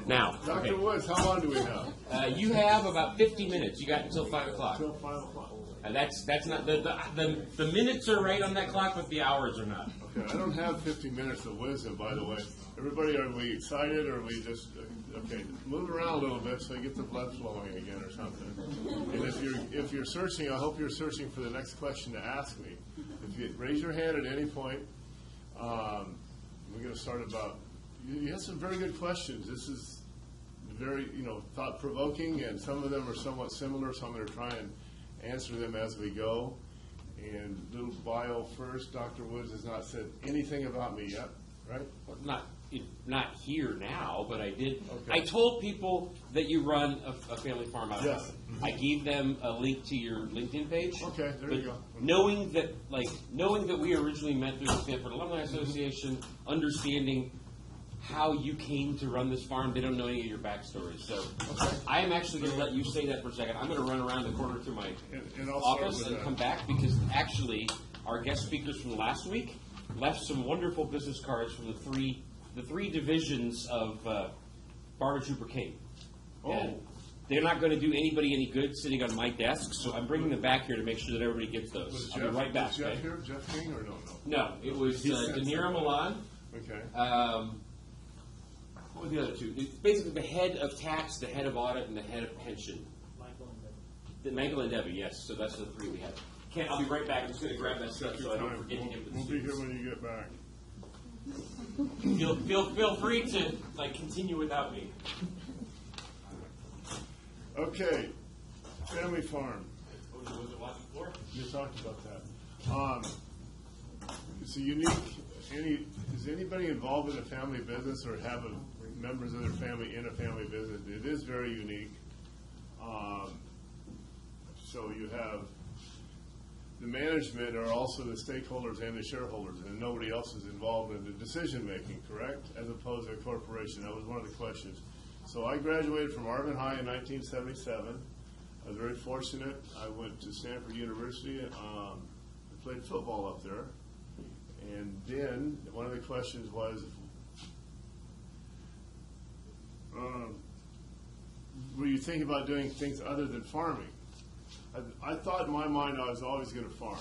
Now, Dr. Woods, how long do we have? you have about 50 minutes. You got until 5 o'clock. Until 5 o'clock. That's not the minutes are right on that clock, but the hours are not. Okay, I don't have 50 minutes of wisdom, by the way. Everybody, are we excited, or are we just okay? Move around a little bit so you get the blood flowing again, or something. And if you're searching, I hope you're searching for the next question to ask me. If you raise your hand at any point, we're going to start about. You had some very good questions. This is very, thought-provoking, and some of them are somewhat similar, so I'm going to try and answer them as we go. And little bio first, Dr. Woods has not said anything about me yet, right? Well, not here now, but I did. Okay. I told people that you run a family farm out of Yes. Harvard. I gave them a link to your LinkedIn page. Okay, there you go. Knowing that we originally met through the Stanford Alumni Association, understanding how you came to run this farm, they don't know any of your backstory. So I am actually going to let you say that for a second. I'm going to run around the corner to my office and come back, because actually our guest speakers from last week left some wonderful business cards from the three divisions of Barbara Trooper King. And they're not going to do anybody any good sitting on my desk, so I'm bringing them back here to make sure that everybody gets those. I'll be right back. Was Jeff here? Jeff King or no? No, it was Danira Milan. Okay. What were the other two? It's basically the head of tax, the head of audit, and the head of pension. Michael and Debbie, yes. So that's the three we have. I'll be right back. I'm just going to grab that stuff so I don't forget to give it to We'll be here when you get back. Feel free to continue without me. Okay, family farm. Was it watching floor? You talked about that. It's a unique. Is anybody involved in a family business or have members of their family in a family business? It is very unique. So you have the management are also the stakeholders and the shareholders, and nobody else is involved in the decision making, correct? As opposed to a corporation. That was one of the questions. So I graduated from Arvin High in 1977. I was very fortunate. I went to Stanford University. I played football up there. And then one of the questions was, were you thinking about doing things other than farming? I thought in my mind I was always going to farm.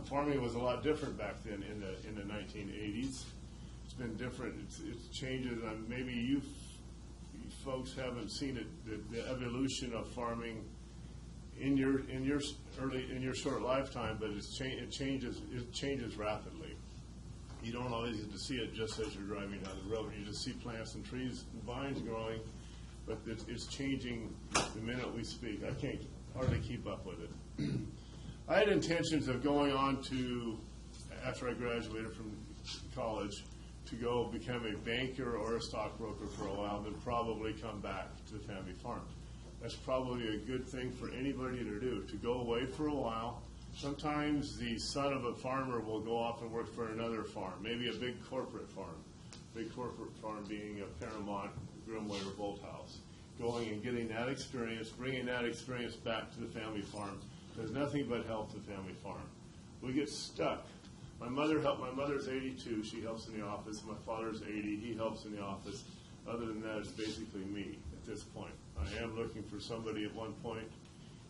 Farming was a lot different back then in the 1980s. It's been different. It's changes. Maybe you folks haven't seen it. The evolution of farming in your short lifetime, but it changes rapidly. You don't always get to see it just as you're driving down the road. You just see plants and trees and vines growing, but it's changing the minute we speak. I can't hardly keep up with it. I had intentions of going on to, after I graduated from college, to go become a banker or a stockbroker for a while, then probably come back to the family farm. That's probably a good thing for anybody to do, to go away for a while. Sometimes the son of a farmer will go off and work for another farm, maybe a big corporate farm. Big corporate farm being a Paramount, Grimway, or Bolthouse. Going and getting that experience, bringing that experience back to the family farm does nothing but help the family farm. We get stuck. My mother's 82, she helps in the office. My father's 80, he helps in the office. Other than that, it's basically me at this point. I am looking for somebody at one point,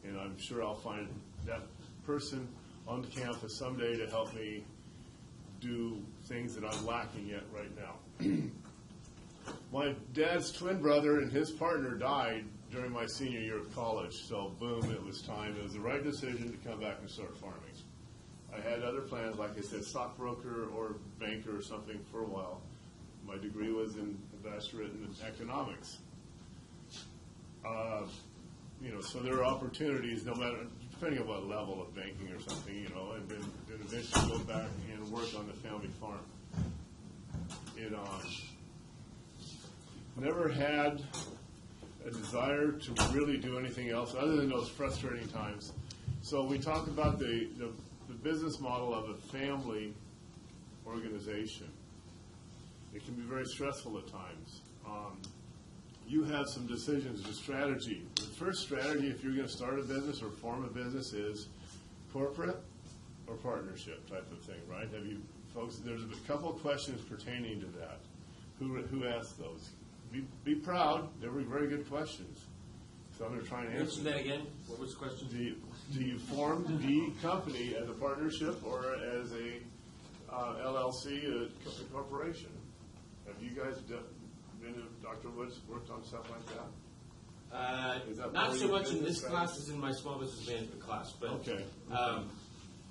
and I'm sure I'll find that person on the campus someday to help me do things that I'm lacking yet right now. My dad's twin brother and his partner died during my senior year of college, so boom, it was time. It was the right decision to come back and start farming. I had other plans, like I said, stockbroker or banker or something for a while. My degree was in bachelorate in economics. So there are opportunities, no matter, depending on what level of banking or something, and then eventually go back and work on the family farm. Never had a desire to really do anything else other than those frustrating times. So we talk about the business model of a family organization. It can be very stressful at times. You have some decisions, the strategy. The first strategy, if you're going to start a business or form a business, is corporate or partnership type of thing, right? Have you folks, there's a couple of questions pertaining to that. Who asked those? be proud. They were very good questions. So I'm going to try and answer Answer that again. What was the question? Do you form the company as a partnership or as a LLC, a corporation? Have you guys been to Dr. Woods, worked on stuff like that? Is that Not part so of your much in this business class as in my small business management class, but Okay.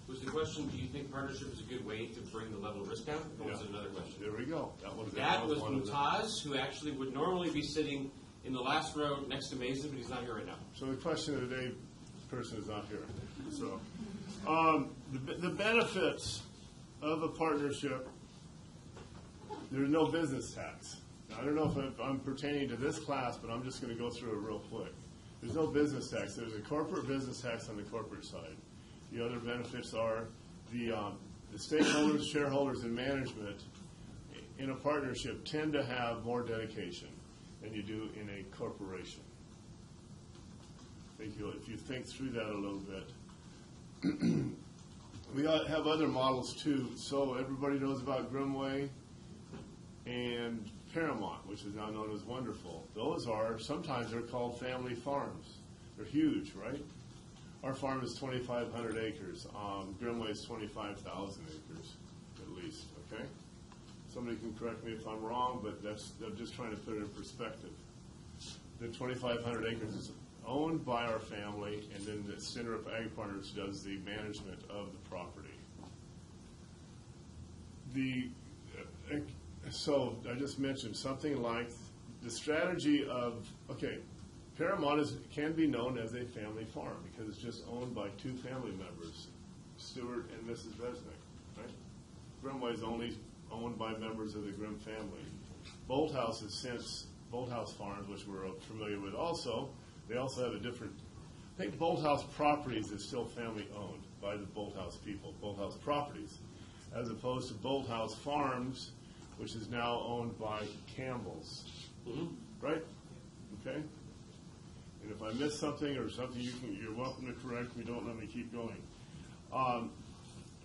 Was the question, do you think partnership is a good way to bring the level of risk down? Or was it another question? There we go. That That was one of them. Mumtaz, who actually would normally be sitting in the last row next to Mason, but he's not here right now. So the question of the day, person is not here. So the benefits of a partnership, there's no business tax. Now, I don't know if I'm pertaining to this class, but I'm just going to go through it real quick. There's no business tax. There's a corporate business tax on the corporate side. The other benefits are the stakeholders, shareholders, and management in a partnership tend to have more dedication than you do in a corporation. If you think through that a little bit. We have other models too. So everybody knows about Grimway and Paramount, which is now known as Wonderful. Those are, sometimes they're called family farms. They're huge, right? Our farm is 2,500 acres. Grimway is 25,000 acres, at least, okay? Somebody can correct me if I'm wrong, but I'm just trying to put it in perspective. The 2,500 acres is owned by our family, and then the Stenderup Ag Partners does the management of the property. So I just mentioned something like the strategy of, okay, Paramount can be known as a family farm because it's just owned by two family members, Stuart and Mrs. Resnick, right? Grimway is only owned by members of the Grimm family. Bolthouse is since Bolthouse Farms, which we're familiar with also. They also have a different, I think Bolthouse Properties is still family owned by the Bolthouse people, Bolthouse Properties, as opposed to Bolthouse Farms, which is now owned by Campbell's, right? Okay? And if I miss something or something, you're welcome to correct me. Don't let me keep going.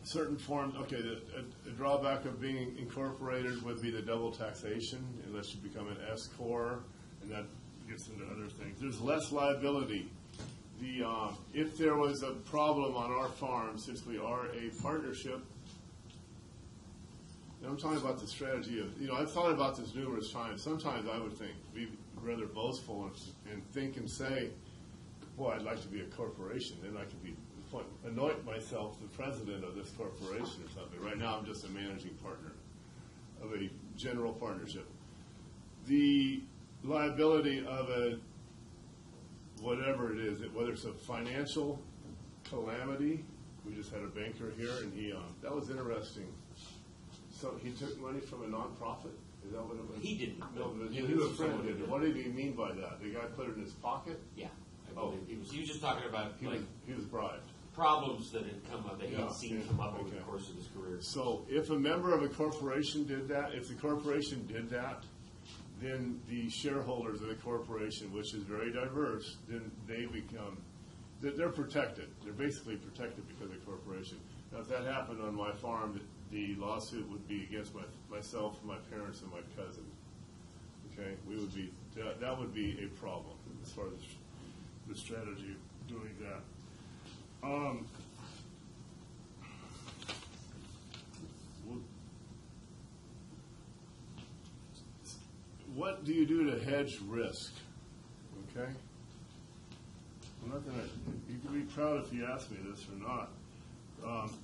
Certain forms, okay, the drawback of being incorporated would be the double taxation, unless you become an S corp, and that gets into other things. There's less liability. If there was a problem on our farm, since we are a partnership, and I'm talking about the strategy of, I've thought about this numerous times. Sometimes I would think, be rather boastful and think and say, boy, I'd like to be a corporation. Then I could anoint myself the president of this corporation or something. Right now I'm just a managing partner of a general partnership. The liability of whatever it is, whether it's a financial calamity, we just had a banker here and that was interesting. So he took money from a nonprofit? Is that what it was? He didn't. No, but He his was friend someone did who it. What did he mean by that? The guy put it in his pocket? Yeah, I believe he was just talking about He was bribed. problems that had come up, that he Yeah, had seen yeah, come up over okay. the course of his career. So if a member of a corporation did that, if the corporation did that, then the shareholders of the corporation, which is very diverse, then they're protected. They're basically protected because of the corporation. Now, if that happened on my farm, the lawsuit would be against myself, my parents, and my cousin. Okay, that would be a problem as far as the strategy of doing that. What do you do to hedge risk? Okay? I'm not gonna, you can be proud if you ask me this or not.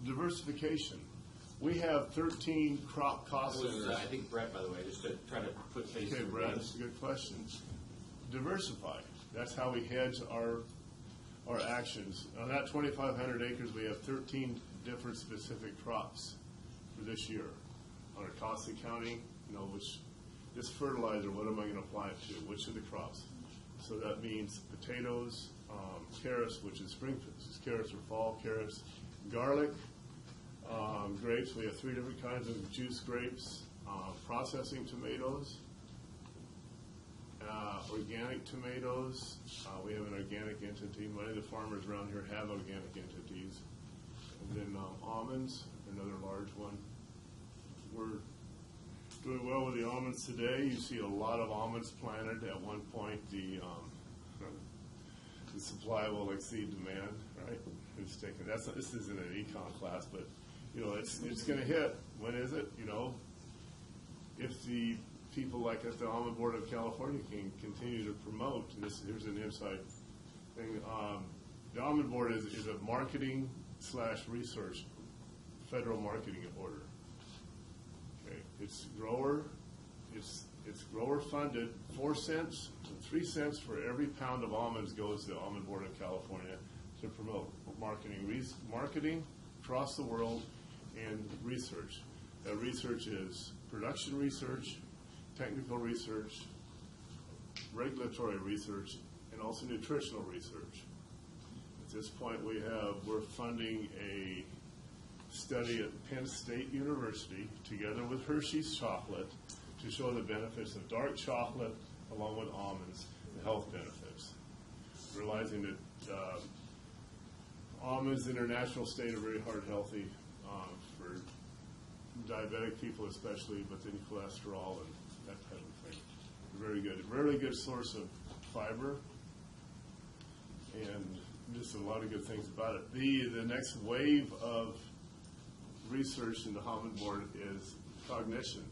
Diversification. We have 13 crop cost That was, centers. I think Brett, by the way, just to try to put face Okay, to Brad, names. that's a good question. Diversify. That's how we hedge our actions. On that 2,500 acres, we have 13 different specific crops for this year. On our cost accounting, this fertilizer, what am I going to apply it to? Which of the crops? So that means potatoes, carrots, which is spring carrots or fall carrots, garlic, grapes. We have 3 different kinds of juice grapes, processing tomatoes, organic tomatoes. We have an organic entity. Many of the farmers around here have organic entities. And then almonds, another large one. doing well with the almonds today. You see a lot of almonds planted. At one point, the supply will exceed demand, right? Who's taking that's this isn't an econ class, but you know it's going to hit. When is it? You know, if the people like at the Almond Board of California can continue to promote. And here's an inside thing. The Almond Board is a marketing/research federal marketing order. Okay, it's grower funded. 4 cents, 3 cents for every pound of almonds goes to the Almond Board of California to promote marketing across the world and research. That research is production research, technical research, regulatory research, and also nutritional research. At this point, we're funding a study at Penn State University together with Hershey's chocolate to show the benefits of dark chocolate along with almonds, the health benefits. Realizing that almonds in their natural state are very heart healthy for diabetic people especially, but then cholesterol and that type of thing. Very good. A really good source of fiber and just a lot of good things about it. The next wave of research in the Almond Board is cognition.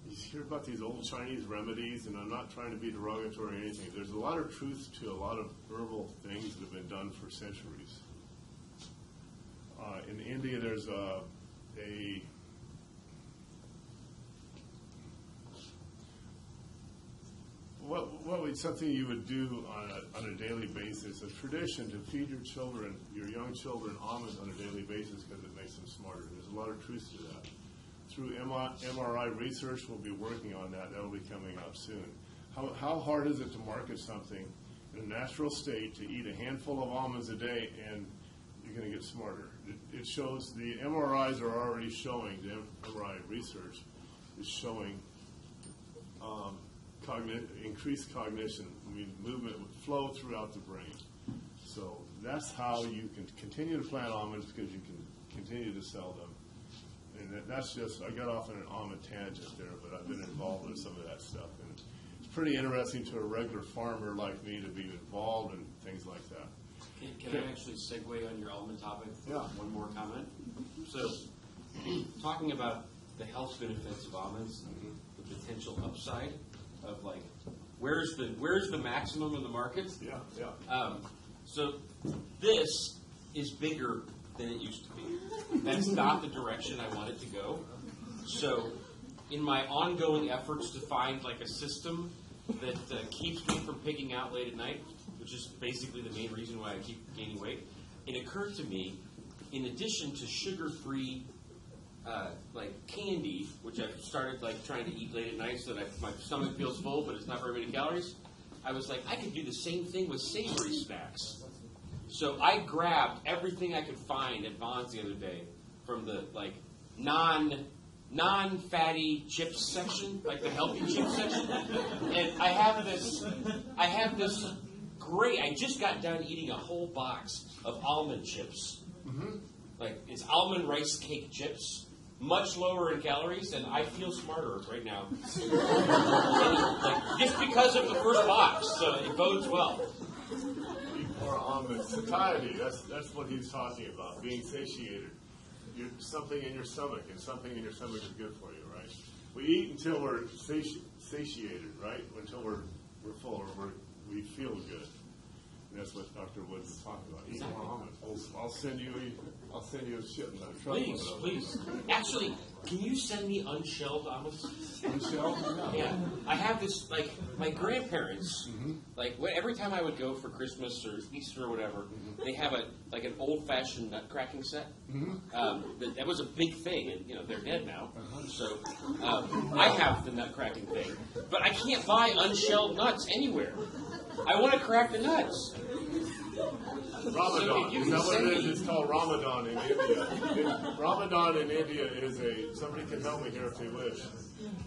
You hear about these old Chinese remedies, and I'm not trying to be derogatory or anything. There's a lot of truth to a lot of herbal things that have been done for centuries. In India, there's something you would do on a daily basis, a tradition to feed your young children, almonds on a daily basis because it makes them smarter. There's a lot of truth to that. Through MRI research, we'll be working on that. That'll be coming up soon. How hard is it to market something in a natural state to eat a handful of almonds a day and you're going to get smarter? It shows, the MRIs are already showing, the MRI research is showing increased cognition. I mean, movement would flow throughout the brain. So that's how you can continue to plant almonds, because you can continue to sell them. And that's just, I got off on an almond tangent there, but I've been involved in some of that stuff. And it's pretty interesting to a regular farmer like me to be involved in things like that. Can I actually segue on your almond topic? Yeah. One more comment. So, talking about the health benefits of almonds, the potential upside of like, where's the maximum in the market? Yeah. So this is bigger than it used to be. That's not the direction I want it to go. So, in my ongoing efforts to find like a system that keeps me from picking out late at night, which is basically the main reason why I keep gaining weight, it occurred to me, in addition to sugar-free like candy, which I've started like trying to eat late at night so that my stomach feels full, but it's not very many calories, I was like, I could do the same thing with savory snacks. So I grabbed everything I could find at Vons the other day from the like non-fatty chips section, like the healthy chips section, and I have this great. I just got done eating a whole box of almond chips. Like, it's almond rice cake chips, much lower in calories, and I feel smarter right now. Like, just because of the first box, so it bodes well. Or almond satiety, that's what he's talking about, being satiated. Something in your stomach, and something in your stomach is good for you, right? We eat until we're satiated, right? Until we're full, or we feel good. And that's what Dr. Woods is talking about. Eat more almonds. I'll send you a shipment. Please. Actually, can you send me unshelled almonds? Unshelled? Yeah. I have this, like, my grandparents, like, every time I would go for Christmas or Easter or whatever, they have an old-fashioned nut cracking set. That was a big thing, and, they're dead now. So I have the nut cracking thing. But I can't buy unshelled nuts anywhere. I want to crack the nuts. Ramadan. Is that what it is? It's called Ramadan in India. Ramadan in India is somebody can help me here if they wish.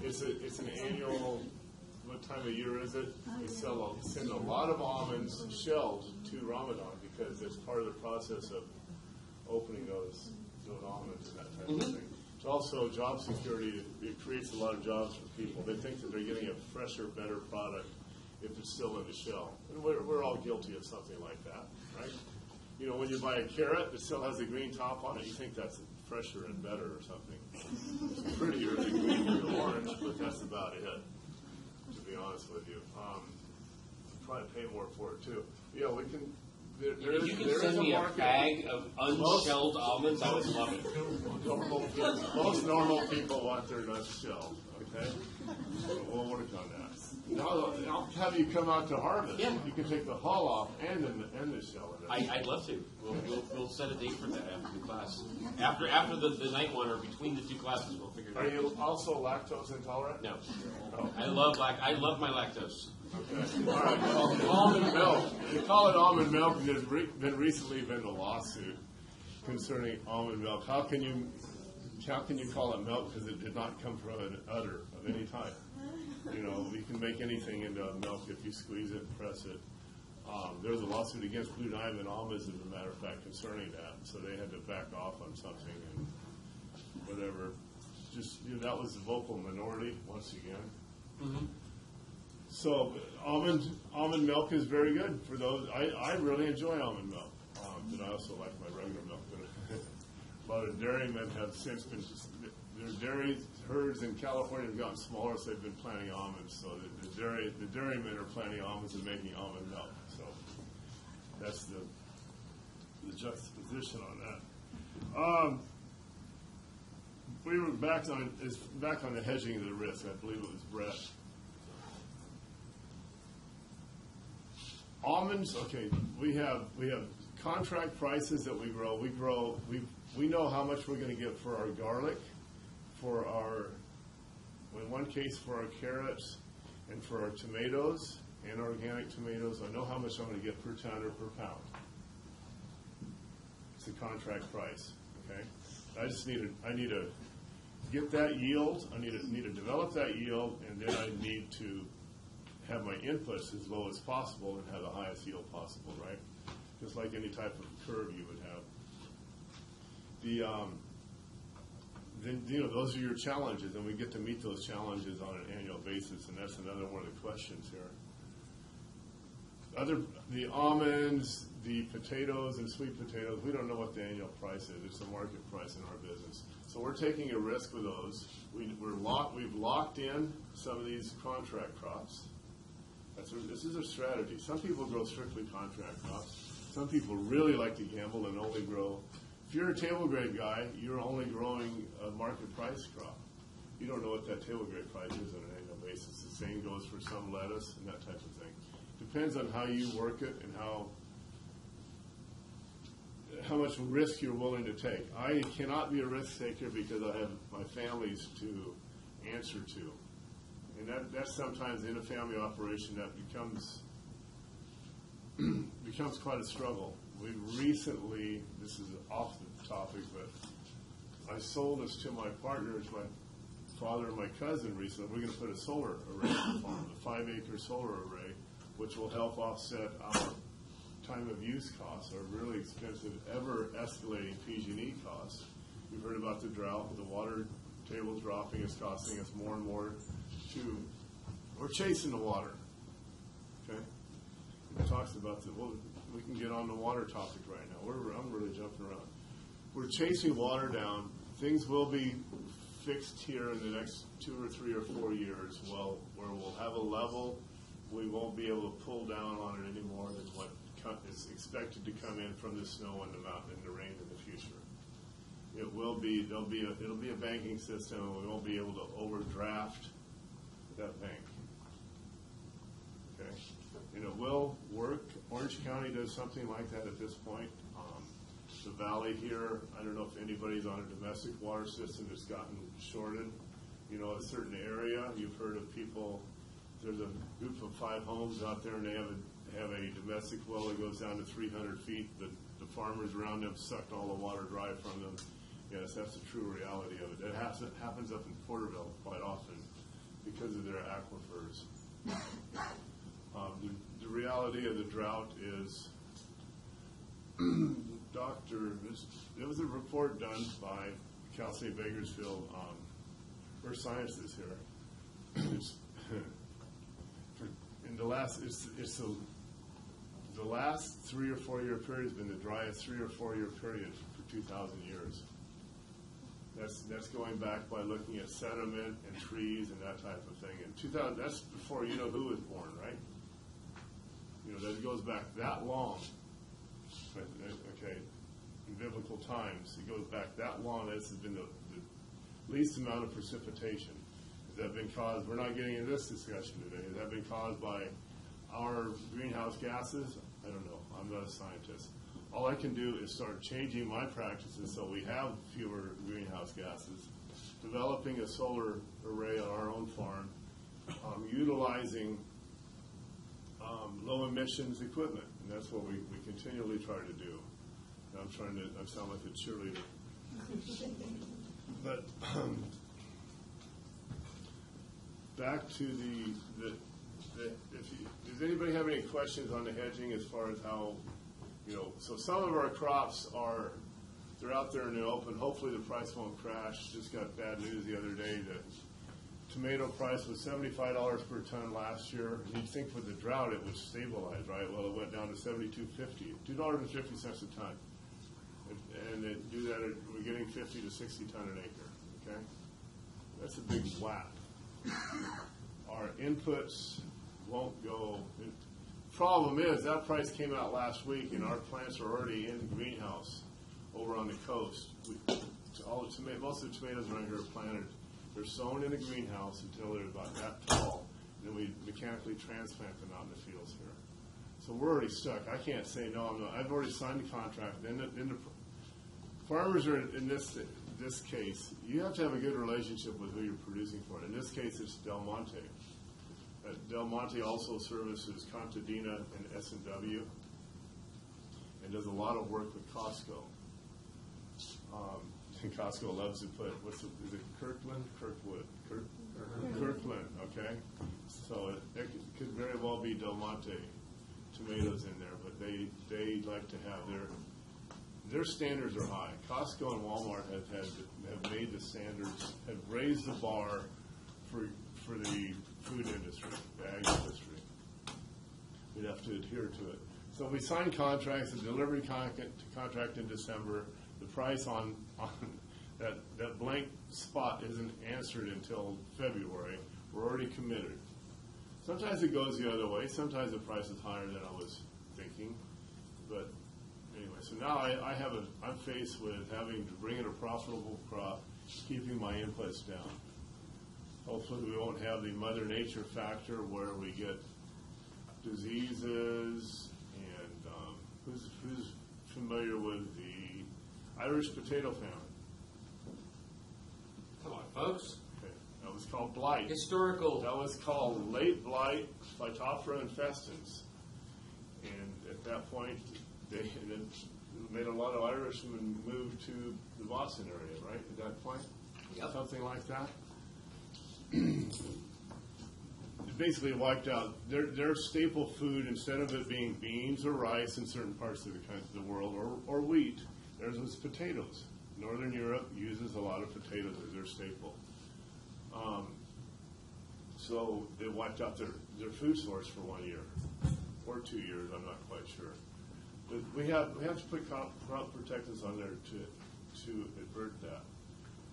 It's an annual, what time of year is it? They send a lot of almonds shelled to Ramadan because it's part of the process of opening those almonds and that type of thing. It's also job security. It creates a lot of jobs for people. They think that they're getting a fresher, better product if it's still in the shell. And we're all guilty of something like that, right? You know, when you buy a carrot that still has a green top on it, you think that's fresher and better or something. It's prettier than green or orange, but that's about it, to be honest with you. Probably pay more for it, too. Yeah, we can... If you could send me a bag of unshelled almonds, I would love it. Most normal people want their nuts shelled, okay? We'll work on that. Now, I'll have you come out to harvest. Yeah. You can take the hull off and the shell of it. I'd love to. We'll set a date for that after the class. After the night one or between the two classes, we'll figure it out. Are you also lactose intolerant? No. Oh. I love my lactose. Okay. All right. Well, almond milk. They call it almond milk, and there's recently been a lawsuit concerning almond milk. How can you call it milk because it did not come from an udder of any type? You know, you can make anything into milk if you squeeze it and press it. There was a lawsuit against Blue Diamond Almonds, as a matter of fact, concerning that. So they had to back off on something and whatever. Just that was the vocal minority once again. Mm-hmm. So almond milk is very good for those. I really enjoy almond milk, but I also like my regular milk. A lot of dairymen have since been, their dairy herds in California have gotten smaller, so they've been planting almonds. So the dairymen are planting almonds and making almond milk. So that's the juxtaposition on that. We were back on the hedging of the risk. I believe it was Brett. Almonds, okay, we have contract prices that we grow. We know how much we're going to get for our garlic, for our, in one case for our carrots, and for our tomatoes and organic tomatoes. I know how much I'm going to get per ton or per pound. It's the contract price, okay? I need to get that yield. I need to develop that yield, and then I need to have my inputs as low as possible and have the highest yield possible, right? Just like any type of curve you would have. Then those are your challenges, and we get to meet those challenges on an annual basis, and that's another one of the questions here. The almonds, the potatoes and sweet potatoes, we don't know what the annual price is. It's the market price in our business. So we're taking a risk with those. We've locked in some of these contract crops. This is a strategy. Some people grow strictly contract crops. Some people really like to gamble and only grow. If you're a table grape guy, you're only growing a market price crop. You don't know what that table grape price is on an annual basis. The same goes for some lettuce and that type of thing. Depends on how you work it and how much risk you're willing to take. I cannot be a risk taker because I have my families to answer to. And that's sometimes in a family operation that becomes quite a struggle. We recently, this is off the topic, but I sold this to my partners, my father and my cousin recently. We're going to put a solar array on the farm, a 5-acre solar array, which will help offset our time of use costs, our really expensive, ever escalating PG&E costs. We've heard about the drought, the water table dropping is costing us more and more. We're chasing the water. Okay, it talks about that. Well, we can get on the water topic right now. I'm really jumping around. We're chasing water down. Things will be fixed here in the next 2 or 3 or 4 years. Well, where we'll have a level, we won't be able to pull down on it any more than what is expected to come in from the snow and the mountain and the rain in the future. It'll be a banking system, and we won't be able to overdraft that bank. Okay, and it will work. Orange County does something like that at this point. The valley here, I don't know if anybody's on a domestic water system that's gotten shorted. A certain area, you've heard of people. There's a group of 5 homes out there, and they have a domestic well that goes down to 300 feet. The farmers around them sucked all the water dry from them. Yes, that's the true reality of it. That happens up in Porterville quite often because of their aquifers. The reality of the drought is, there was a report done by Cal State Bakersfield Earth Sciences here. In the last, the last 3 or 4 year period has been the driest 3 or 4 year period for 2,000 years. That's going back by looking at sediment and trees and that type of thing. And 2000, that's before you know who was born, right? You know, that goes back that long. Okay, in biblical times, it goes back that long. This has been the least amount of precipitation. Has that been caused? We're not getting into this discussion today. Has that been caused by our greenhouse gases? I don't know. I'm not a scientist. All I can do is start changing my practices so we have fewer greenhouse gases, developing a solar array on our own farm, utilizing low emissions equipment, and that's what we continually try to do. And I sound like a cheerleader. But back to does anybody have any questions on the hedging as far as how, you know, so some of our crops they're out there in the open. Hopefully the price won't crash. Just got bad news the other day. The tomato price was $75 per ton last year. You'd think with the drought it would stabilize, right? Well, it went down to $72.50, $2.50 a ton. And they do that, we're getting 50 to 60 ton an acre, okay? That's a big whack. Our inputs won't go. The problem is that price came out last week, and our plants are already in the greenhouse over on the coast. Most of the tomatoes around here are planted. They're sown in the greenhouse until they're about that tall, and then we mechanically transplant them out in the fields here. So we're already stuck. I can't say no. I've already signed the contract. Then the farmers are in this case. You have to have a good relationship with who you're producing for. In this case, it's Del Monte. Del Monte also services Contadina and S&W, and does a lot of work with Costco. Costco loves to put, is it Kirkland? Kirkwood. Kirkland, okay? So it could very well be Del Monte tomatoes in there, but they like to have their standards are high. Costco and Walmart have made the standards, have raised the bar for the food industry, the ag industry. We'd have to adhere to it. So we signed contracts, a delivery contract in December. The price on that blank spot isn't answered until February. We're already committed. Sometimes it goes the other way. Sometimes the price is higher than I was thinking. But anyway, so now I'm faced with having to bring in a profitable crop, keeping my inputs down. Hopefully we won't have the Mother Nature factor where we get diseases and who's familiar with the Irish potato famine? Come on, folks. Okay. That was called blight. Historical. That was called late blight, Phytophthora infestans. And at that point, they made a lot of Irishmen move to the Boston area, right? At that point? Yep. Something like that. It basically wiped out their staple food. Instead of it being beans or rice in certain parts of the world, or wheat, theirs was potatoes. Northern Europe uses a lot of potatoes as their staple. So they wiped out their food source for 1 year or 2 years. I'm not quite sure. But we have to put crop protectants on there to avert that.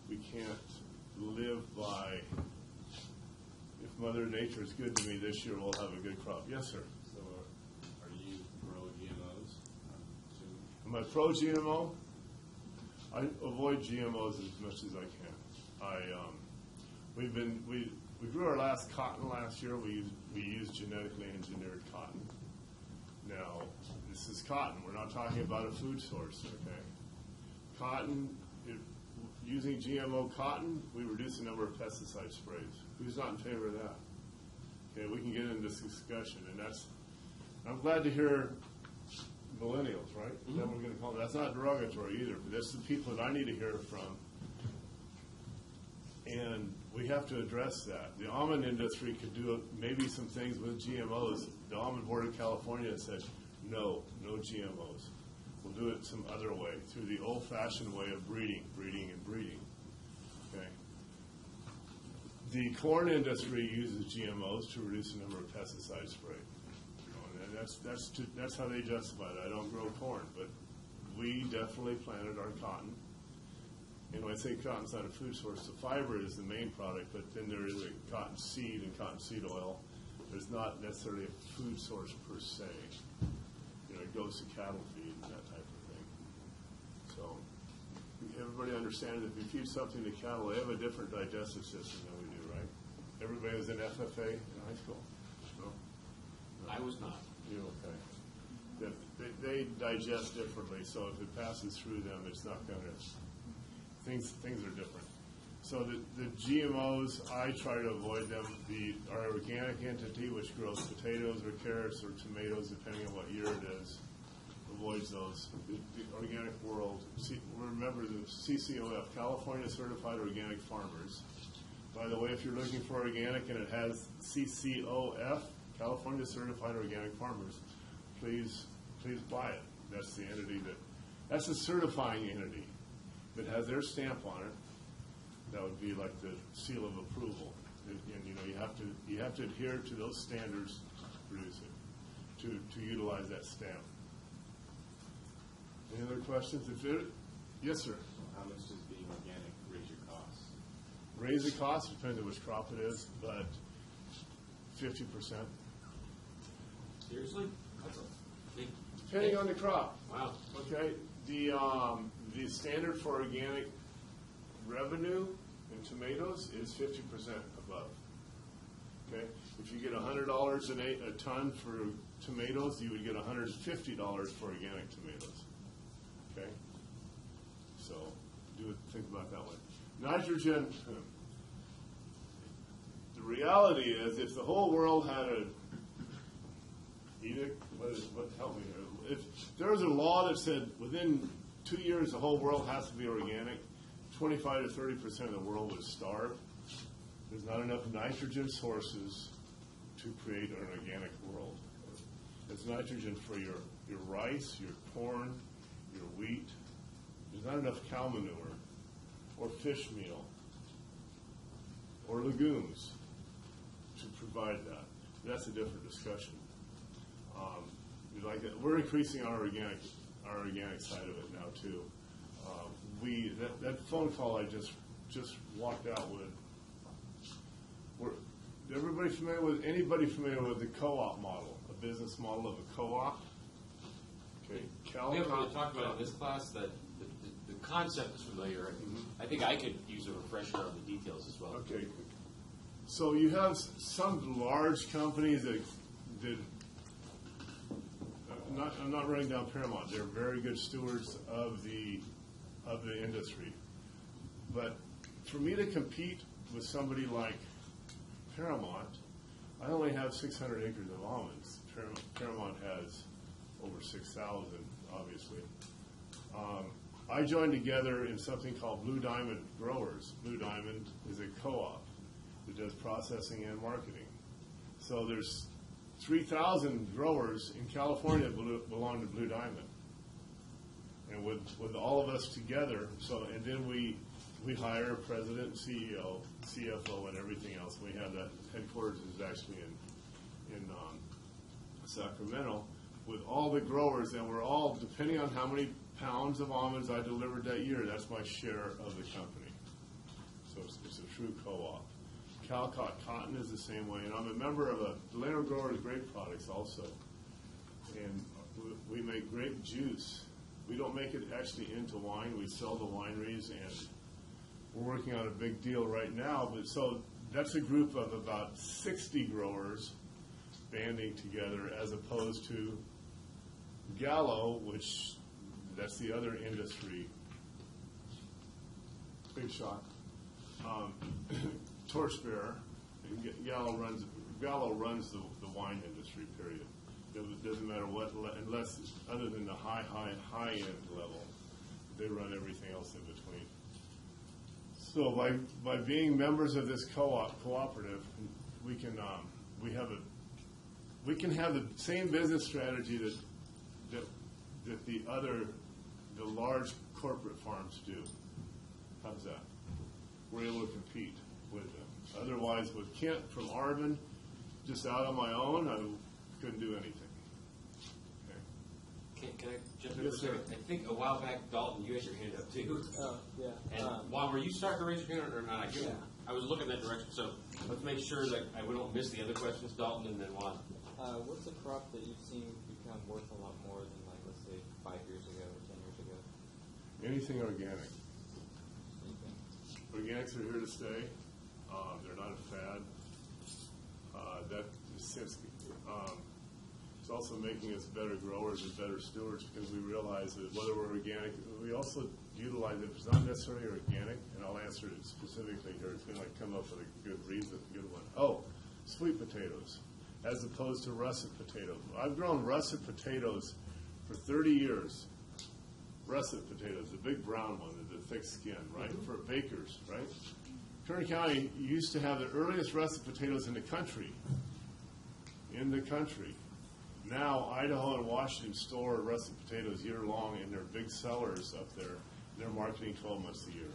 We can't live by, if Mother Nature is good to me this year, we'll have a good crop. Yes, sir. So are you pro-GMOs? Am I pro-GMO? I avoid GMOs as much as I can. We grew our last cotton last year. We used genetically engineered cotton. Now, this is cotton. We're not talking about a food source, okay? Cotton, using GMO cotton, we reduce the number of pesticide sprays. Who's not in favor of that? Okay, we can get into this discussion, and I'm glad to hear millennials, right? Is that what we're going to call them? That's not derogatory either, but that's the people that I need to hear from. And we have to address that. The almond industry could do maybe some things with GMOs. The Almond Board of California said, no GMOs. We'll do it some other way, through the old-fashioned way of breeding. The corn industry uses GMOs to reduce the number of pesticides sprayed. You know, and that's how they justify it. I don't grow corn, but we definitely planted our cotton. And when I say cotton's not a food source, the fiber is the main product, but then there is a cotton seed and cotton seed oil. There's not necessarily a food source per se. You know, it goes to cattle feed and that type of thing. So everybody understands that if you feed something to cattle, they have a different digestive system than we do, right? Everybody was in FFA in high school. No? I was not. You okay? They digest differently, so if it passes through them, it's not going to. Things are different. So the GMOs, I try to avoid them. Our organic entity, which grows potatoes or carrots or tomatoes, depending on what year it is, avoids those. The organic world, remember the CCOF, California Certified Organic Farmers. By the way, if you're looking for organic and it has CCOF, California Certified Organic Farmers, please buy it. That's the entity that's a certifying entity that has their stamp on it. That would be like the seal of approval. And you know, you have to adhere to those standards to produce it, to utilize that stamp. Any other questions? Yes, sir. How much does being organic raise your costs? Raise the cost, depends on which crop it is, but 50%. Seriously? That's a big. Depending on the crop. Wow. Okay. The standard for organic revenue in tomatoes is 50% above. Okay. If you get $100 a ton for tomatoes, you would get $150 for organic tomatoes. Okay. So think about it that way. Nitrogen. The reality is, if the whole world had a edict, help me here. If there was a law that said within 2 years the whole world has to be organic, 25 to 30% of the world would starve. There's not enough nitrogen sources to create an organic world. It's nitrogen for your rice, your corn, your wheat. There's not enough cow manure or fish meal or legumes to provide that. That's a different discussion. We're increasing our organic side of it now too. That phone call I just walked out with. Anybody familiar with the co-op model, a business model of a co-op? Okay, We haven't really talked about it in this class. That the concept is familiar. I think I could use a refresher on the details as well. Okay. So you have some large companies that I'm not running down Paramount. They're very good stewards of the industry. But for me to compete with somebody like Paramount, I only have 600 acres of almonds. Paramount has over 6,000, obviously. I joined together in something called Blue Diamond Growers. Blue Diamond is a co-op that does processing and marketing. So there's 3,000 growers in California that belong to Blue Diamond. And with all of us together, and then we hire a president, CEO, CFO, and everything else. We have that headquarters is actually in Sacramento with all the growers, and we're all, depending on how many pounds of almonds I delivered that year, that's my share of the company. So it's a true co-op. Calcott Cotton is the same way, and I'm a member of Delano Growers Grape Products also. And we make grape juice. We don't make it actually into wine. We sell to wineries, and we're working on a big deal right now. But so that's a group of about 60 growers banding together, as opposed to Gallo, which that's the other industry. Big shot. Torchbearer. Gallo runs the wine industry. Period. It doesn't matter what, unless other than the high end level, they run everything else in between. So by being members of this cooperative, we can have the same business strategy that the large corporate farms do. How's that? We're able to compete with them. Otherwise, with Kent from Arvin, just out on my own, I couldn't do anything. Okay. Can I jump in Yes, for a second? sir. I think a while back, Dalton, you had your hand up too. Oh, yeah. And Juan, were you starting to raise your hand or not? Yeah. I was looking that direction, so let's make sure that we don't miss the other questions, Dalton, and then Juan. What's a crop that you've seen become worth a lot more than, like, let's say, 5 years ago or 10 years ago? Anything organic. Anything? Organics are here to stay. They're not a fad. That is since it's also making us better growers and better stewards because we realize that whether we're organic, we also utilize it. If it's not necessarily organic, and I'll answer it specifically here. It's going to come up with a good reason, a good one. Oh, sweet potatoes, as opposed to russet potatoes. I've grown russet potatoes for 30 years. Russet potatoes, the big brown one, the thick skin, right? For bakers, right? Kern County used to have the earliest russet potatoes in the country. Now, Idaho and Washington store russet potatoes year long, and they're big sellers up there. They're marketing 12 months a year.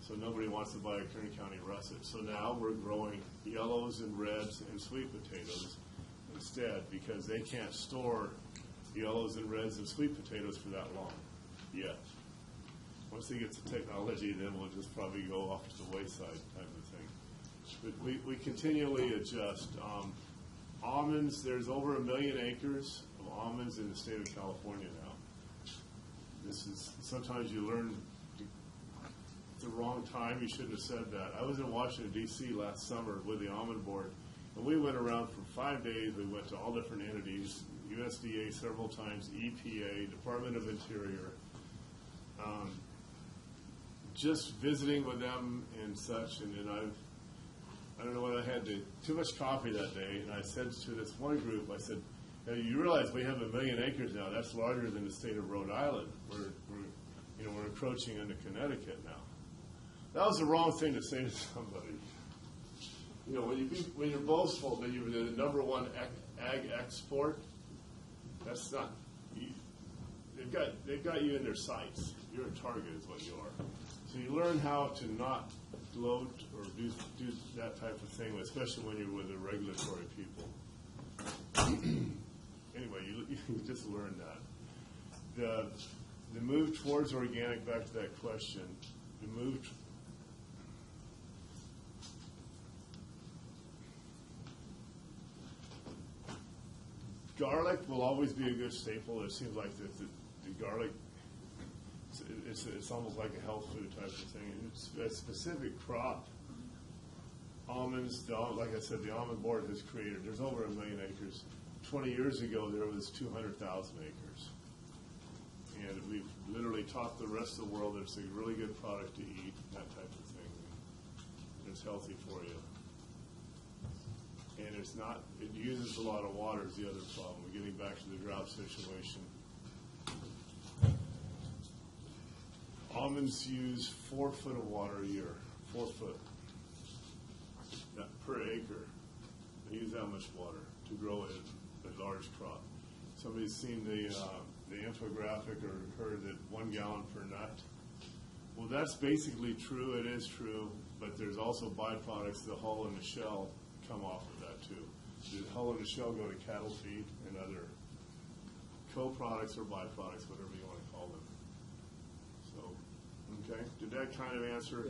So nobody wants to buy a Kern County russet. So now we're growing yellows and reds and sweet potatoes instead because they can't store yellows and reds and sweet potatoes for that long yet. Once they get the technology, then we'll just probably go off to the wayside type of thing. But we continually adjust. Almonds, there's over 1 million acres of almonds in the state of California now. This is, sometimes you learn at the wrong time. You shouldn't have said that. I was in Washington, D.C. last summer with the Almond Board, and we went around for 5 days. We went to all different entities, USDA several times, EPA, Department of Interior, just visiting with them and such. And then I don't know whether I had too much coffee that day, and I said to this one group, I said, now, you realize we have 1 million acres now. That's larger than the state of Rhode Island. We're encroaching into Connecticut now. That was the wrong thing to say to somebody. You know, when you're boastful that you're the number one ag export, that's not. They've got you in their sights. You're a target, is what you are. So you learn how to not gloat or do that type of thing, especially when you're with the regulatory people. Anyway, you just learn that. The move towards organic, back to that question, the move. Garlic will always be a good staple. It seems like the garlic, it's almost like a health food type of thing. It's a specific crop. Almonds, like I said, the Almond Board has created, there's over 1 million acres. 20 years ago, there was 200,000 acres. And we've literally taught the rest of the world that it's a really good product to eat, that type of thing. And it's healthy for you. And it's not, it uses a lot of water is the other problem. We're getting back to the drought situation. Almonds use 4 foot of water a year, 4 foot per acre. They use that much water to grow a large crop. Somebody's seen the infographic or heard that 1 gallon per nut. Well, that's basically true. It is true, but there's also byproducts. The hull and the shell come off of that too. The hull and the shell go to cattle feed and other co-products or byproducts, whatever you want to call them. So, okay, did that kind of answer?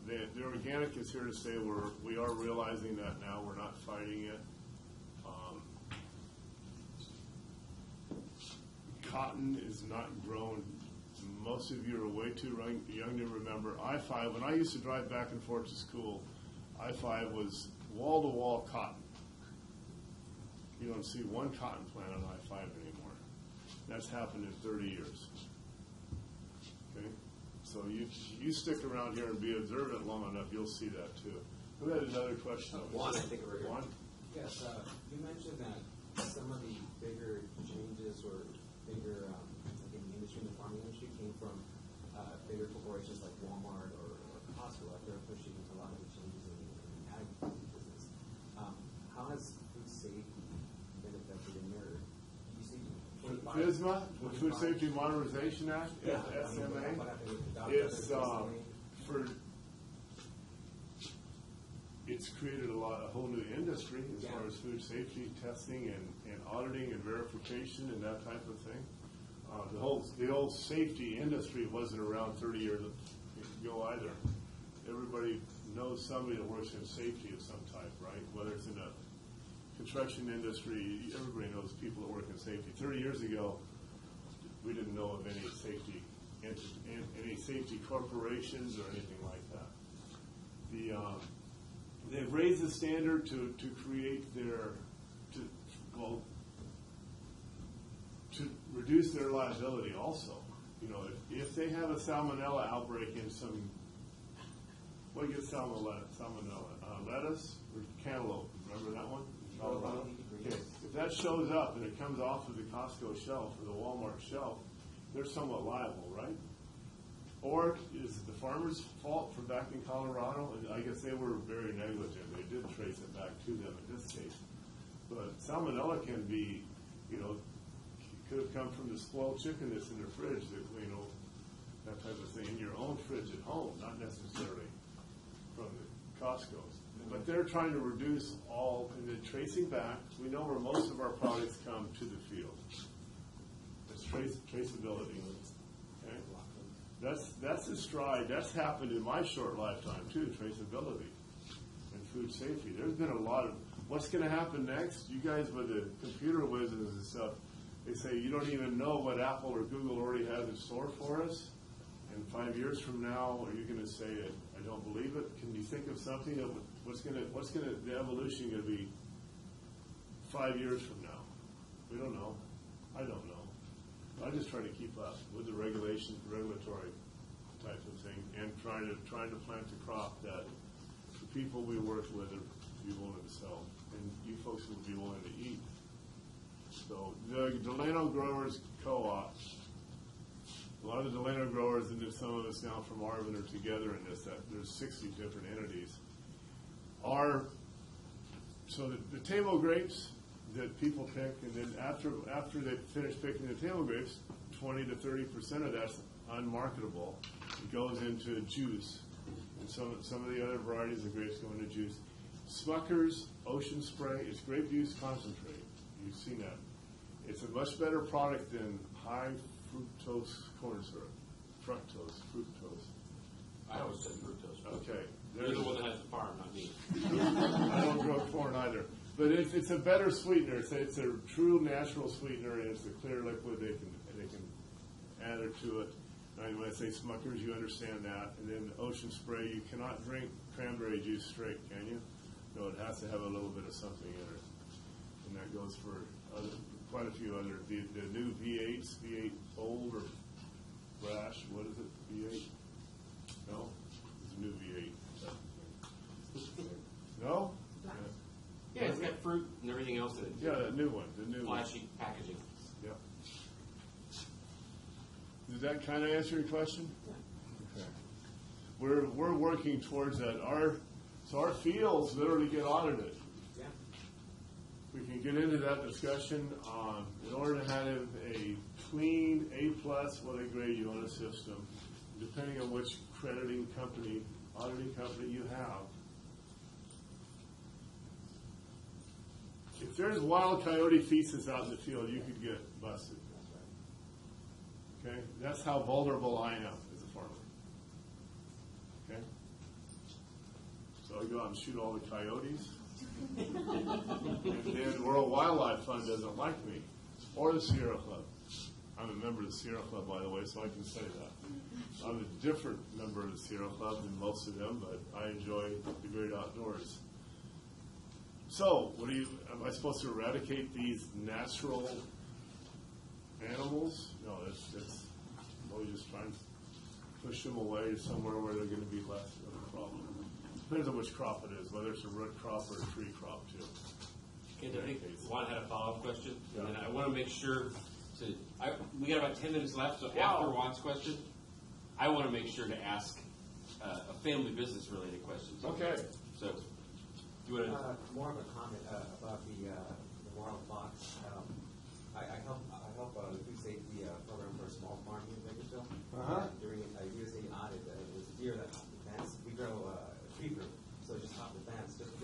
The organic is here to stay. We are realizing that now. We're not fighting it. Cotton is not grown. Most of you are way too young to remember. I-5, when I used to drive back and forth to school, I-5 was wall-to-wall cotton. You don't see one cotton plant on I-5 anymore. That's happened in 30 years. Okay? So you stick around here and be observant long enough, you'll see that too. Who had another question? Juan, I think we're here. Juan? Yes, you mentioned that some of the bigger changes or bigger, like in the industry, in the farming industry, came from bigger corporations like Walmart or Costco. Like they're pushing a lot of the changes in the ag business. How has food safety been affected in your? You see, FSMA, the Food Safety Modernization Act, yeah, SMA. What happened with the It's it's created a whole new industry as Yeah. far as food safety testing and auditing and verification and that type of thing. The old safety industry wasn't around 30 years ago either. Everybody knows somebody that works in safety of some type, right? Whether it's in a construction industry, everybody knows people that work in safety. 30 years ago, we didn't know of any safety corporations or anything like that. They've raised the standard to create to reduce their liability also. You know, if they have a salmonella outbreak in some, what gets salmonella? Lettuce or cantaloupe? Remember that one? Colorado? Okay. If that shows up and it comes off of the Costco shelf or the Walmart shelf, they're somewhat liable, right? Or is it the farmer's fault for back in Colorado? And I guess they were very negligent. They did trace it back to them in this case. But salmonella can be, could have come from the spoiled chicken that's in the fridge, that type of thing, in your own fridge at home, not necessarily from the Costco's. But they're trying to reduce all, and then tracing back, we know where most of our products come to the field. It's traceability. Okay? That's a stride. That's happened in my short lifetime too, traceability and food safety. There's been a lot of, what's going to happen next? You guys with the computer wizards and stuff, they say you don't even know what Apple or Google already has in store for us. And 5 years from now, are you going to say, I don't believe it? Can you think of something that the evolution going to be 5 years from now? We don't know. I don't know. I just try to keep up with the regulatory type of thing, and trying to plant the crop that the people we work with are be willing to sell, and you folks will be willing to eat. So the Delano Growers Co-op, a lot of the Delano growers, and then some of us now from Arvin are together in this. That there's 60 different entities. So the table grapes that people pick, and then after they finish picking the table grapes, 20 to 30% of that's unmarketable. It goes into juice, and some of the other varieties of grapes go into juice. Smucker's Ocean Spray is grape juice concentrate. You've seen that. It's a much better product than high fructose corn syrup. Fructose. I always said fructose. Okay. You're the one that has the farm, not me. I don't grow corn either. But it's a better sweetener. It's a true natural sweetener, and it's a clear liquid. They can add it to it. And when I say Smuckers, you understand that. And then Ocean Spray, you cannot drink cranberry juice straight, can you? No, it has to have a little bit of something in it. And that goes for quite a few other. The new V8s, V8 Bold or Brash, what is it? V8? No? It's a new V8. No? Yeah, it's got fruit and everything else in it. Yeah, the new one. Flashy packaging. Yep. Did that kind of answer your question? Okay. We're working towards that. Our fields literally get audited. Yeah. We can get into that discussion. In order to have a clean A+, what they grade you on a system, depending on which auditing company you have. If there's wild coyote feces out in the field, you could get busted. Okay? That's how vulnerable I am as a farmer. Okay? So I go out and shoot all the coyotes. And then World Wildlife Fund doesn't like me. Or the Sierra Club. I'm a member of the Sierra Club, by the way, so I can say that. I'm a different member of the Sierra Club than most of them, but I enjoy the great outdoors. So, am I supposed to eradicate these natural animals? No, we'll just try and push them away somewhere where they're going to be less of a problem. Depends on which crop it is, whether it's a root crop or a tree crop, too. And I think Juan had a follow-up question, Yeah. and I want to make sure we got about 10 minutes left, so after Juan's question, I want to make sure to ask a family business related question. Okay. So, do you want to? More of a comment about the Wild Box. I help the food safety program for a small farm here in Bakersfield. During a USA audit, it was a deer that hopped the fence. We grow tree fruit, so it just hopped the fence just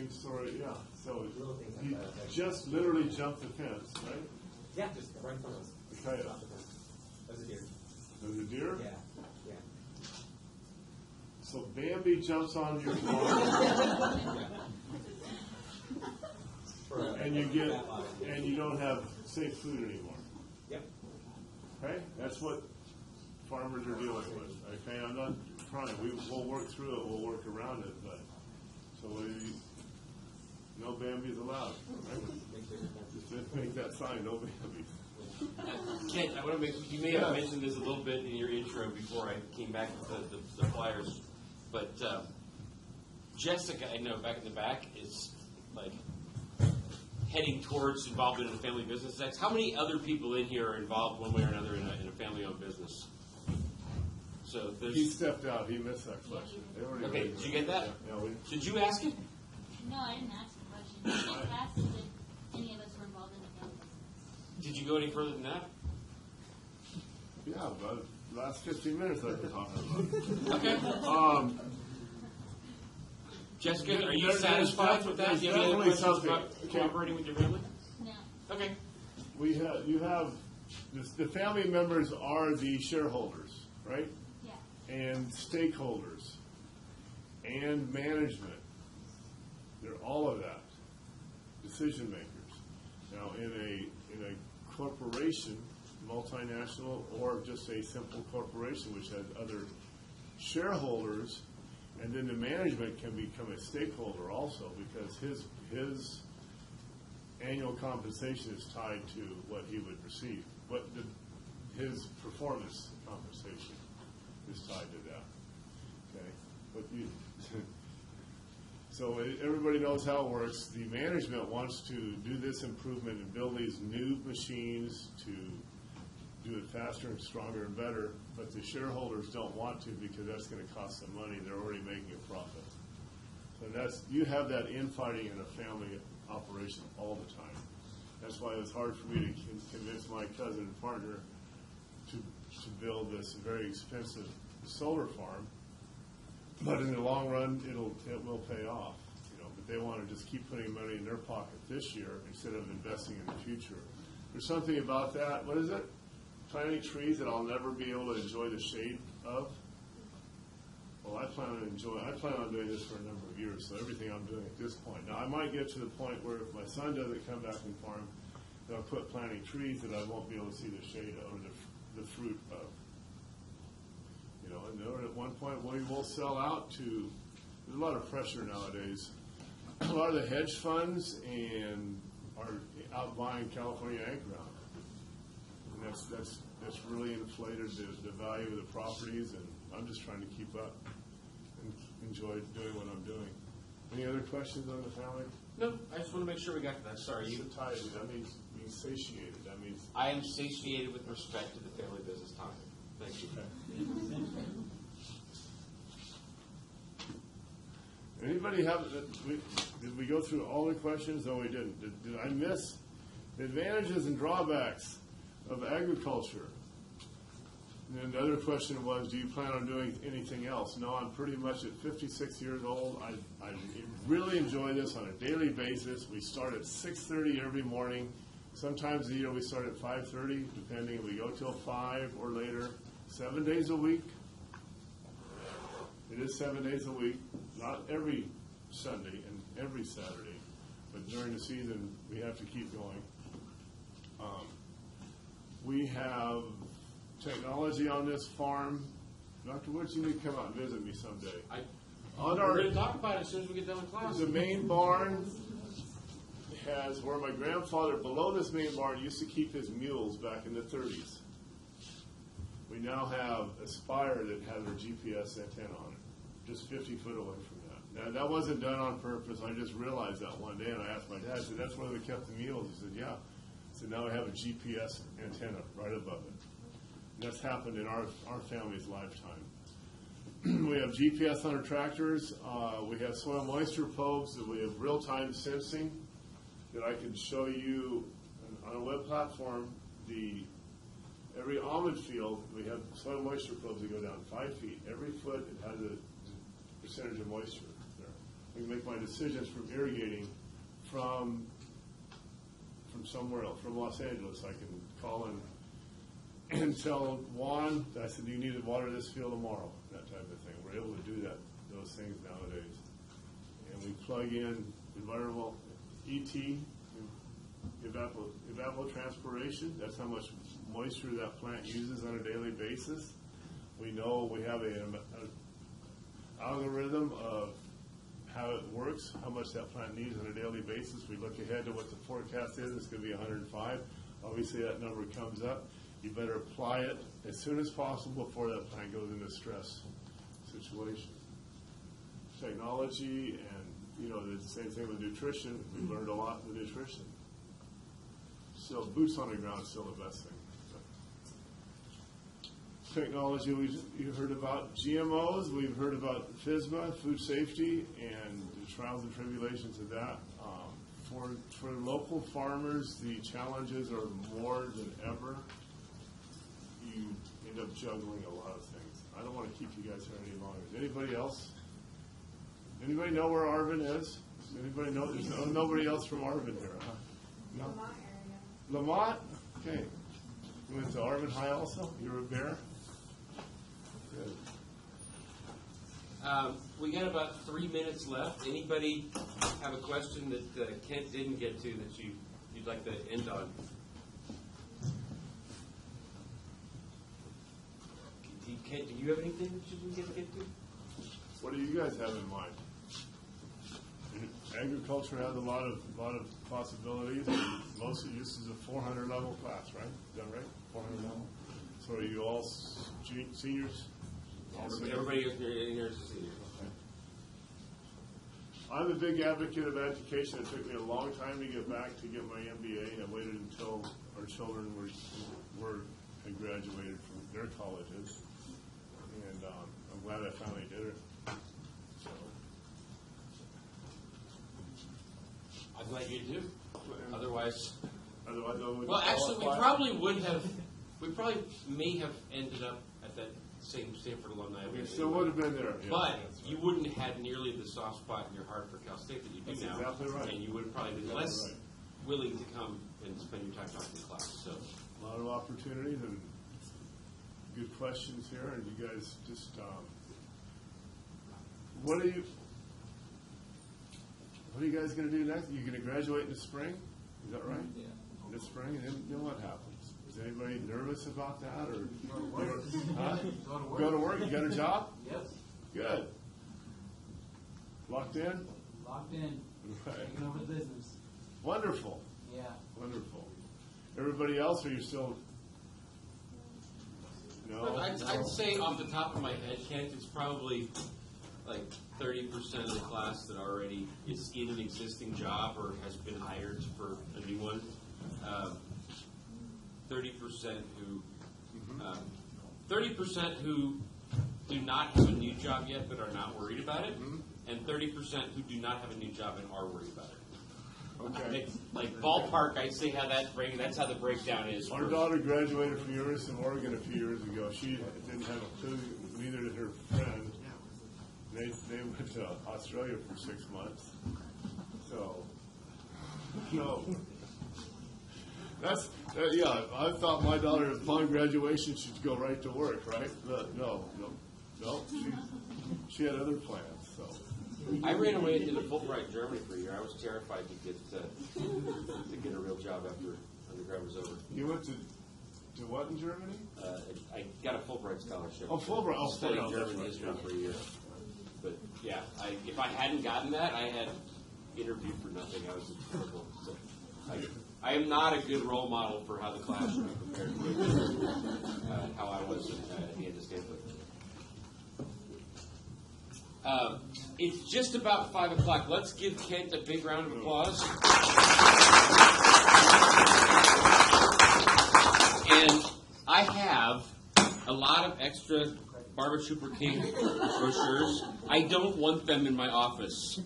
same story, yeah. So Little things like he that. just literally jumped the fence, right? Yeah, just right in front of us. Okay. Stop the fence. That was a deer. There's a deer? Yeah, yeah. So Bambi jumps on your farm, and you don't have safe food anymore. Yep. Okay? That's what farmers are dealing with. Okay, I'm not trying. We'll work through it. We'll work around it. But so no Bambi's allowed. Right? Just make that sign. No Bambi. Kent, I want to make, you may have mentioned this a little bit in your intro before I came back with the flyers, but Jessica, I know back in the back, is like heading towards involvement in a family business next. How many other people in here are involved one way or another in a family-owned business? So there's. He stepped out. He missed that question. Okay, did you get that? Yeah, Did you ask it? No, I didn't ask the question. I just asked if any of us were involved in the family business. Did you go any further than that? yeah, about the last 15 minutes I've been talking about. Okay. Jessica, are you There's satisfied with that? Do you have any other definitely questions something. about cooperating with your family? No. Okay. You have the family members are the shareholders, right? Yeah. And stakeholders and management. They're all of that. Decision makers. Now, in a corporation, multinational, or just a simple corporation which has other shareholders, and then the management can become a stakeholder also, because his annual compensation is tied to what he would receive. His performance compensation is tied to that. Okay, but so everybody knows how it works. The management wants to do this improvement and build these new machines to do it faster and stronger and better, but the shareholders don't want to because that's going to cost them money. They're already making a profit. So you have that infighting in a family operation all the time. That's why it was hard for me to convince my cousin and partner to build this very expensive solar farm. But in the long run, it will pay off. But they want to just keep putting money in their pocket this year instead of investing in the future. There's something about that. What is it? Planting trees that I'll never be able to enjoy the shade of. Well, I plan on doing this for a number of years. So everything I'm doing at this point. Now I might get to the point where if my son doesn't come back and farm, then I'll quit planting trees that I won't be able to see the shade of or the fruit of. And then at one point we will sell out to. There's a lot of pressure nowadays. A lot of the hedge funds are out buying California ag ground, and that's really inflated the value of the properties. And I'm just trying to keep up and enjoy doing what I'm doing. Any other questions on the family? No, I just want to make sure we got to that. Sorry, Satiety. That means being satiated. That means I am satiated with respect to the family business topic. Thank you. Anybody have? Did we go through all the questions? No, we didn't. Did I miss the advantages and drawbacks of agriculture? And then the other question was, do you plan on doing anything else? No, I'm pretty much at 56 years old. I really enjoy this on a daily basis. We start at 6:30 every morning. Sometimes a year we start at 5:30, depending. We go till 5 or later, 7 days a week. It is 7 days a week, not every Sunday and every Saturday, but during the season we have to keep going. We have technology on this farm. Dr. Woods, you need to come out and visit me someday. We're going to talk about it as soon as we get done with class. The main barn has where my grandfather, below this main barn, used to keep his mules back in the 30s. We now have a spire that has a GPS antenna on it, just 50 foot away from that. Now, that wasn't done on purpose. I just realized that one day, and I asked my dad, I said, that's where we kept the mules. He said, yeah. So now we have a GPS antenna right above it. And that's happened in our family's lifetime. We have GPS on our tractors. We have soil moisture probes that we have real-time sensing that I can show you on a web platform. Every almond field, we have soil moisture probes that go down 5 feet. Every foot, it has a percentage of moisture there. I can make my decisions from irrigating from somewhere else, from Los Angeles. I can call and tell Juan, I said, you need to water this field tomorrow, that type of thing. We're able to do those things nowadays. And we plug in environmental ET, evapotranspiration. That's how much moisture that plant uses on a daily basis. We know we have an algorithm of how it works, how much that plant needs on a daily basis. We look ahead to what the forecast is. It's going to be 105. Obviously, that number comes up. You better apply it as soon as possible before that plant goes into stress situation. Technology and, the same thing with nutrition. We learned a lot with nutrition. So boots on the ground is still the best thing. Technology, you've heard about GMOs, we've heard about FSMA, food safety, and the trials and tribulations of that. For local farmers, the challenges are more than ever. You end up juggling a lot of things. I don't want to keep you guys here any longer. Anybody else? Anybody know where Arvin is? Does anybody know? There's nobody else from Arvin here, huh? No? Lamont? Okay. You went to Arvin High also? You're a bear? Good. We got about 3 minutes left. Anybody have a question that Kent didn't get to that you'd like to end on? Kent, do you have anything that you didn't get to? What do you guys have in mind? Agriculture has a lot of possibilities. Most of this is a 400 level class, right? Is that right? 400 level. So are you all seniors? Everybody in here is a senior. I'm a big advocate of education. It took me a long time to get back to get my MBA. I waited until our children had graduated from their colleges, and I'm glad I finally did it. So, I'm glad you do. Otherwise, I wouldn't well, actually, we qualify. probably may have ended up at that same Stanford alumni event. We still would have been there. Yeah, But that's you right. wouldn't have had nearly the soft spot in your heart for Cal State that you do That's now. exactly right. And you would have probably been Exactly less right. willing to come and spend your time talking to class. So, A lot of opportunities and good questions here, and you guys just, what are you guys going to do next? You're going to graduate in the spring? Is that right? Yeah. This spring, and then what happens? Is anybody nervous about that, or huh? Go to work. You got a job? Yes, Good. Locked in? locked in, Right. taking over the business. Wonderful. Yeah. Wonderful. Everybody else, are you still? No. I'd say off the top of my head, Kent, it's probably like 30% of the class that already is in an existing job or has been hired for a new one. 30% who do not have a new job yet but are not worried about it, and 30% who do not have a new job and are worried about it. Okay. Like ballpark, I'd say that's how the breakdown is. Our daughter graduated from the University of Oregon a few years ago. She didn't have a clue, neither did her friend. They went to Australia for 6 months. So, no. Yeah, I thought my daughter, upon graduation, she'd go right to work, right? But no. She had other plans, so. I ran away and did a Fulbright in Germany for a year. I was terrified to get a real job after undergrad was over. You went to what in Germany? I got a Fulbright scholarship. Oh, Fulbright. Oh, Studied Fulbright, that's German right, history yeah. for a year. But yeah, if I hadn't gotten that, I had interviewed for nothing. I was terrible. So I am not a good role model for how the class should be prepared with how I was at Kansas Stanford. It's just about 5 o'clock. Let's give Kent a big round of applause. And I have a lot of extra Barbara Trooper King brochures. I don't want them in my office.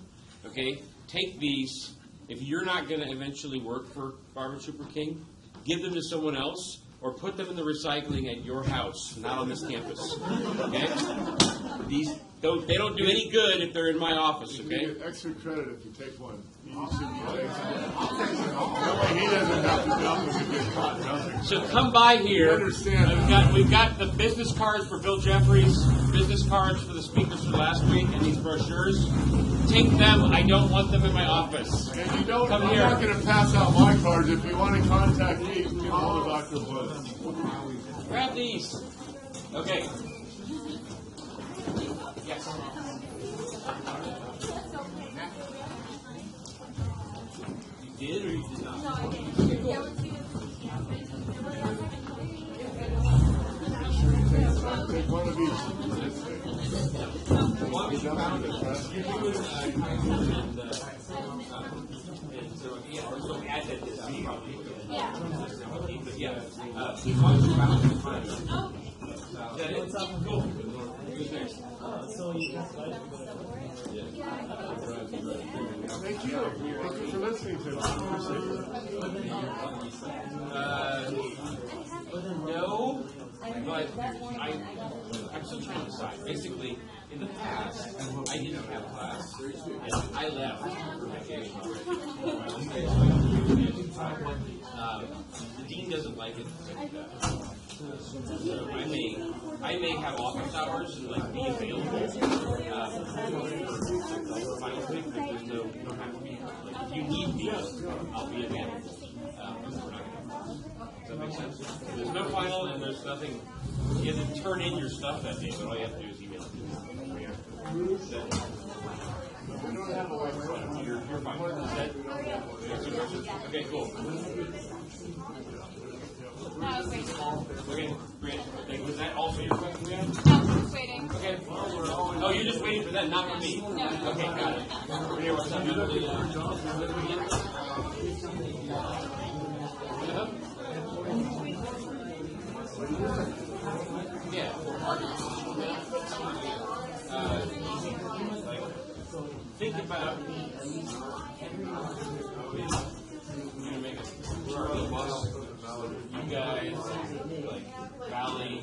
Okay? Take these. If you're not going to eventually work for Barbara Trooper King, give them to someone else or put them in the recycling at your house, not on this campus. Okay? They don't do any good if they're in my office, You okay? get extra credit if you take one. You should be taking one. That way he doesn't have to dump if he gets caught dumping. So come by here. You understand. We've got the business cards for Bill Jeffries, business cards for the speakers for last week, and these brochures. Take them. I don't want them in my office. And you don't, Come I'm here. not going to pass out my cards. If you want to contact me, you can call Dr. Woods. Grab these. Okay. Yes. You did or you did not? Take one of each. Thank you. Thank you for listening to us. No, but I'm still trying to decide. Basically, in the past, I didn't have class, and I left for vacation already. The dean doesn't like it. So I may have office hours and like be available for final thing, but there's no, you don't have to be. Like, if you need me, I'll be available. Does that make sense? There's no final and there's nothing. You have to turn in your stuff that day, but all you have to do is email it to me. You're fine. Okay, cool. Okay, great. Was that also your question, Brianna? Just waiting. Okay. Oh, you're just waiting for that, not for me. Okay, got it. Over here, what's up, Emily? Yeah. Think about you're gonna make a Charlie bus. You guys, like Valley,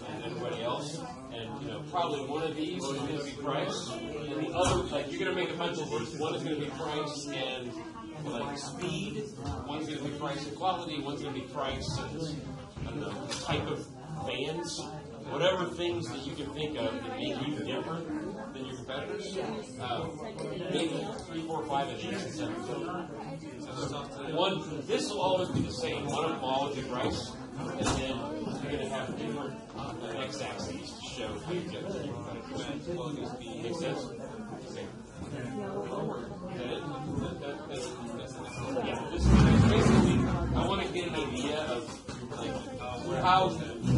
and everybody else, and probably one of these is going to be price, and the other, like you're going to make a bunch of these. One is going to be price and like speed. One's going to be price and quality. One's going to be price and I don't know type of bands. Whatever things that you can think of that make you different than your competitors, maybe 3, 4, 5 of these and send them to them. One, this will always be the same. One of them will always be price, and then you're going to have different x-axes to show how you get to your competitors. Make sense? Okay. Yeah, this is basically, I want to get an idea of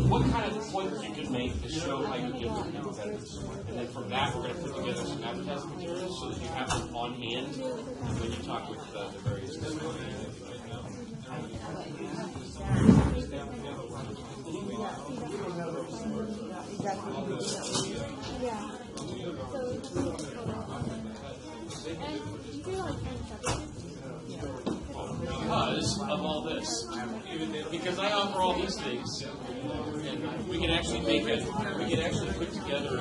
what kind of points you can make to show how you get from your competitors. And then from that, we're going to put together some advertising materials so that you have them on hand when you talk with the various testimonials. Because of all this, because I offer all these things, and we can actually put together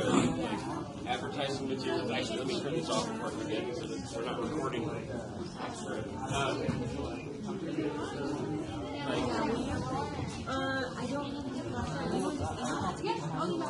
advertising materials. Actually, let me turn this off before I forget, so that we're not recording. I don't